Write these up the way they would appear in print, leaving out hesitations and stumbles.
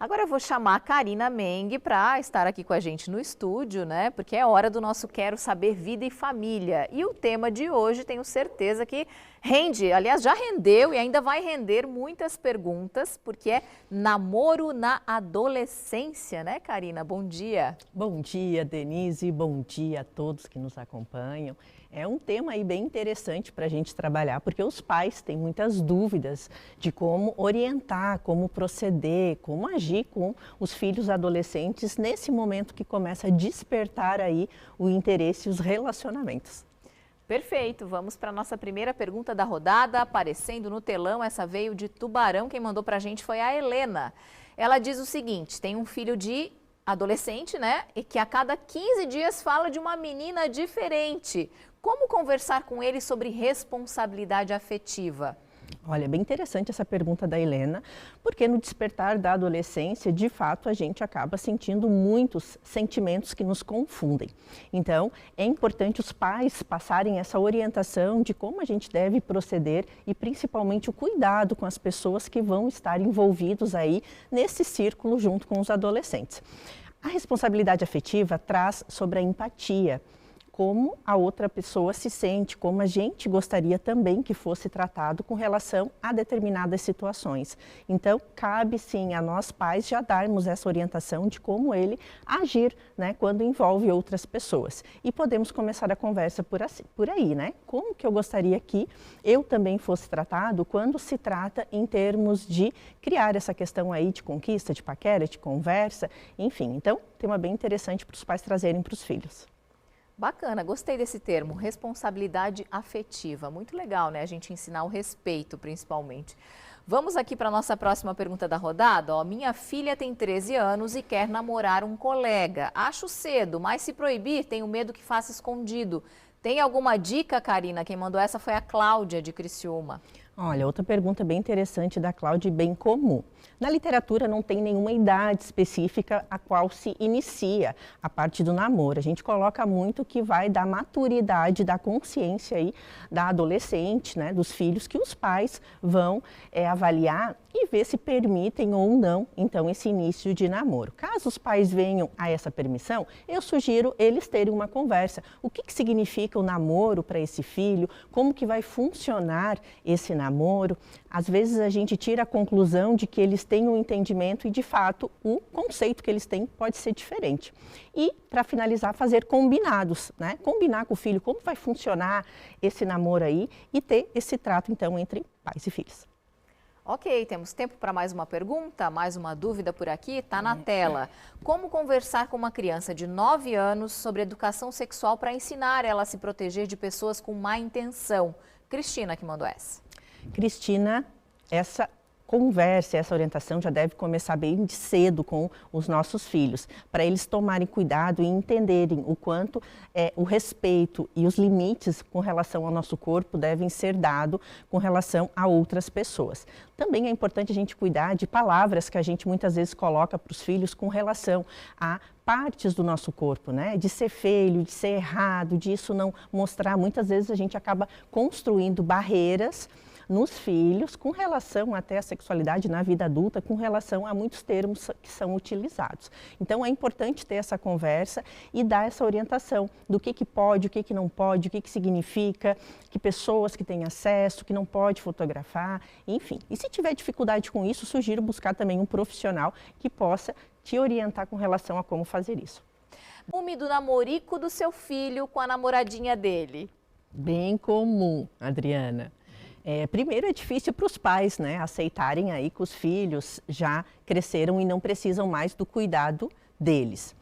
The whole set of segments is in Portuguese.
Agora eu vou chamar a Karina Meng para estar aqui com a gente no estúdio, né? Porque é hora do nosso Quero Saber Vida e Família. E o tema de hoje, tenho certeza que rende, aliás, já rendeu e ainda vai render muitas perguntas, porque é namoro na adolescência, né, Karina? Bom dia. Bom dia, Denise. Bom dia a todos que nos acompanham. É um tema aí bem interessante para a gente trabalhar, porque os pais têm muitas dúvidas de como orientar, como proceder, como agir com os filhos adolescentes nesse momento que começa a despertar aí o interesse e os relacionamentos. Perfeito, vamos para a nossa primeira pergunta da rodada, aparecendo no telão, essa veio de Tubarão, quem mandou para a gente foi a Helena. Ela diz o seguinte, tem um filho de adolescente, né, e que a cada 15 dias fala de uma menina diferente. Como conversar com ele sobre responsabilidade afetiva? Olha, é bem interessante essa pergunta da Helena, porque no despertar da adolescência, de fato, a gente acaba sentindo muitos sentimentos que nos confundem. Então, é importante os pais passarem essa orientação de como a gente deve proceder e principalmente o cuidado com as pessoas que vão estar envolvidos aí nesse círculo junto com os adolescentes. A responsabilidade afetiva traz sobre a empatia, como a outra pessoa se sente, como a gente gostaria também que fosse tratado com relação a determinadas situações. Então, cabe sim a nós pais já darmos essa orientação de como ele agir, né, quando envolve outras pessoas. E podemos começar a conversa por aí, né? Como que eu gostaria que eu também fosse tratado quando se trata em termos de criar essa questão aí de conquista, de paquera, de conversa, enfim. Então, tema bem interessante para os pais trazerem para os filhos. Bacana, gostei desse termo, responsabilidade afetiva. Muito legal, né? A gente ensinar o respeito, principalmente. Vamos aqui para a nossa próxima pergunta da rodada. Ó, minha filha tem 13 anos e quer namorar um colega. Acho cedo, mas se proibir, tenho medo que faça escondido. Tem alguma dica, Karina? Quem mandou essa foi a Cláudia, de Criciúma. Olha, outra pergunta bem interessante da Cláudia e bem comum. Na literatura não tem nenhuma idade específica a qual se inicia a parte do namoro. A gente coloca muito que vai da maturidade, da consciência aí da adolescente, né, dos filhos, que os pais vão avaliar e ver se permitem ou não, então, esse início de namoro. Caso os pais venham a essa permissão, eu sugiro eles terem uma conversa. O que significa o namoro para esse filho? Como que vai funcionar esse namoro? Às vezes a gente tira a conclusão de que eles têm um entendimento e, de fato, o conceito que eles têm pode ser diferente. E, para finalizar, fazer combinados, né? Combinar com o filho como vai funcionar esse namoro aí e ter esse trato, então, entre pais e filhos. Ok, temos tempo para mais uma pergunta, mais uma dúvida por aqui, está na tela. Como conversar com uma criança de 9 anos sobre educação sexual para ensinar ela a se proteger de pessoas com má intenção? Cristina que mandou essa. Cristina, essa conversa, essa orientação já deve começar bem cedo com os nossos filhos, para eles tomarem cuidado e entenderem o quanto o respeito e os limites com relação ao nosso corpo devem ser dados com relação a outras pessoas. Também é importante a gente cuidar de palavras que a gente muitas vezes coloca para os filhos com relação a partes do nosso corpo, né? De ser feio, de ser errado, de isso não mostrar. Muitas vezes a gente acaba construindo barreiras nos filhos, com relação até à sexualidade na vida adulta, com relação a muitos termos que são utilizados. Então, é importante ter essa conversa e dar essa orientação do que pode, o que não pode, o que significa, que pessoas que têm acesso, que não pode fotografar, enfim. E se tiver dificuldade com isso, sugiro buscar também um profissional que possa te orientar com relação a como fazer isso. Ciúme do namorico do seu filho com a namoradinha dele. Bem comum, Adriana. Primeiro é difícil para os pais, né, aceitarem aí que os filhos já cresceram e não precisam mais do cuidado deles.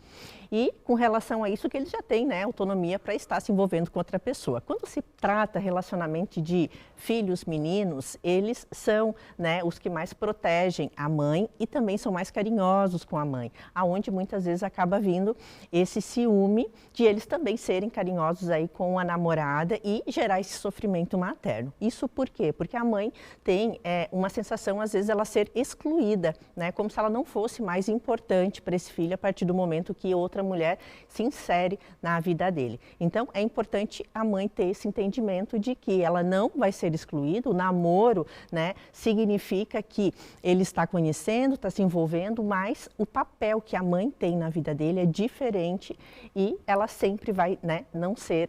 E com relação a isso que eles já têm, né, autonomia para estar se envolvendo com outra pessoa. Quando se trata relacionamento de filhos meninos, eles são, né, os que mais protegem a mãe e também são mais carinhosos com a mãe, aonde muitas vezes acaba vindo esse ciúme de eles também serem carinhosos aí com a namorada e gerar esse sofrimento materno. Isso por quê? Porque a mãe tem uma sensação, às vezes, ela ser excluída, né, como se ela não fosse mais importante para esse filho a partir do momento que outra outra mulher se insere na vida dele. Então, é importante a mãe ter esse entendimento de que ela não vai ser excluída. O namoro, né, significa que ele está conhecendo, está se envolvendo, mas o papel que a mãe tem na vida dele é diferente e ela sempre vai, né,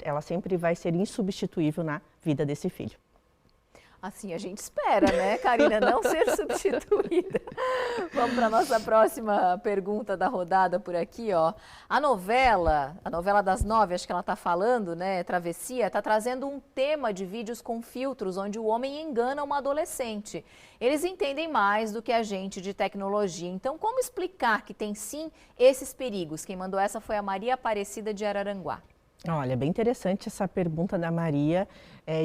ela sempre vai ser insubstituível na vida desse filho. Assim a gente espera, né, Karina, não ser substituída. Vamos para a nossa próxima pergunta da rodada por aqui, ó. A novela das 9, acho que ela está falando, né, Travessia, está trazendo um tema de vídeos com filtros, onde o homem engana uma adolescente. Eles entendem mais do que a gente de tecnologia. Então, como explicar que tem sim esses perigos? Quem mandou essa foi a Maria Aparecida de Araranguá. Olha, bem interessante essa pergunta da Maria.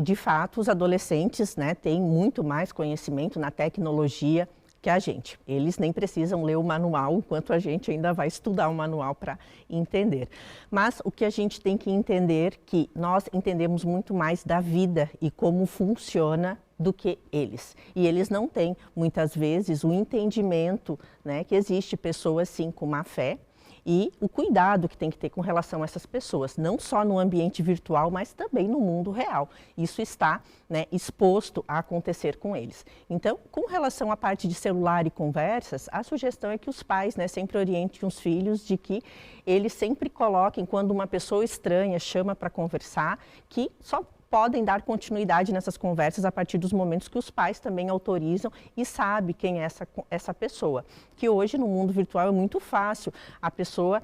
De fato, os adolescentes, né, têm muito mais conhecimento na tecnologia que a gente. Eles nem precisam ler o manual, enquanto a gente ainda vai estudar o manual para entender. Mas o que a gente tem que entender é que nós entendemos muito mais da vida e como funciona do que eles. E eles não têm, muitas vezes, o entendimento, né, que existe pessoas, sim, com má fé, e o cuidado que tem que ter com relação a essas pessoas, não só no ambiente virtual, mas também no mundo real. Isso está, né, exposto a acontecer com eles. Então, com relação à parte de celular e conversas, a sugestão é que os pais, né, sempre orientem os filhos de que eles sempre coloquem, quando uma pessoa estranha chama para conversar, que só podem dar continuidade nessas conversas a partir dos momentos que os pais também autorizam e sabem quem é essa pessoa. Que hoje no mundo virtual é muito fácil a pessoa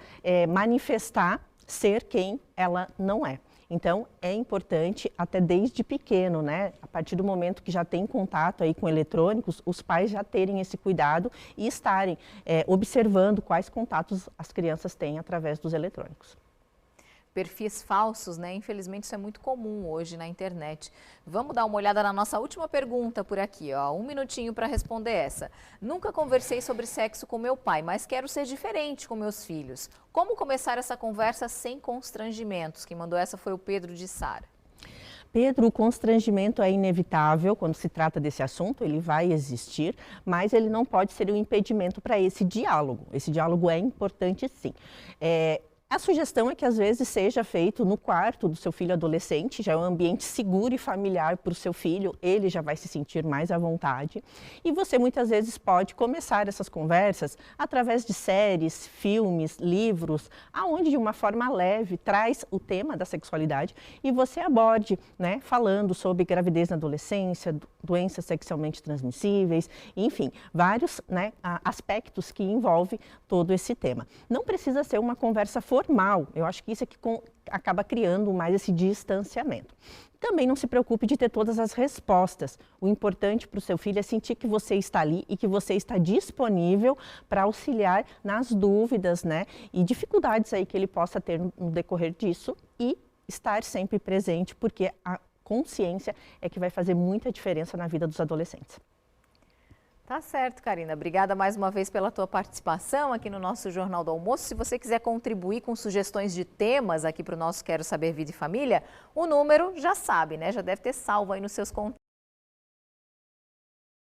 manifestar ser quem ela não é. Então, é importante, até desde pequeno, né? A partir do momento que já tem contato aí com eletrônicos, os pais já terem esse cuidado e estarem observando quais contatos as crianças têm através dos eletrônicos. Perfis falsos, né? Infelizmente isso é muito comum hoje na internet. Vamos dar uma olhada na nossa última pergunta por aqui, ó. 1 minutinho para responder essa. Nunca conversei sobre sexo com meu pai, mas quero ser diferente com meus filhos. Como começar essa conversa sem constrangimentos? Quem mandou essa foi o Pedro de Sara. Pedro, o constrangimento é inevitável quando se trata desse assunto, ele vai existir, mas ele não pode ser um impedimento para esse diálogo. Esse diálogo é importante, sim. A sugestão é que às vezes seja feito no quarto do seu filho adolescente, já é um ambiente seguro e familiar para o seu filho, ele já vai se sentir mais à vontade. E você muitas vezes pode começar essas conversas através de séries, filmes, livros, aonde de uma forma leve traz o tema da sexualidade e você aborde, né, falando sobre gravidez na adolescência, doenças sexualmente transmissíveis, enfim, vários, né, aspectos que envolvem todo esse tema. Não precisa ser uma conversa formal, eu acho que isso é que acaba criando mais esse distanciamento. Também não se preocupe de ter todas as respostas. O importante para o seu filho é sentir que você está ali e que você está disponível para auxiliar nas dúvidas, né, e dificuldades aí que ele possa ter no decorrer disso e estar sempre presente, porque a consciência é que vai fazer muita diferença na vida dos adolescentes. Tá certo, Karina. Obrigada mais uma vez pela tua participação aqui no nosso Jornal do Almoço. Se você quiser contribuir com sugestões de temas aqui para o nosso Quero Saber Vida e Família, o número já sabe, né? Já deve ter salvo aí nos seus contatos.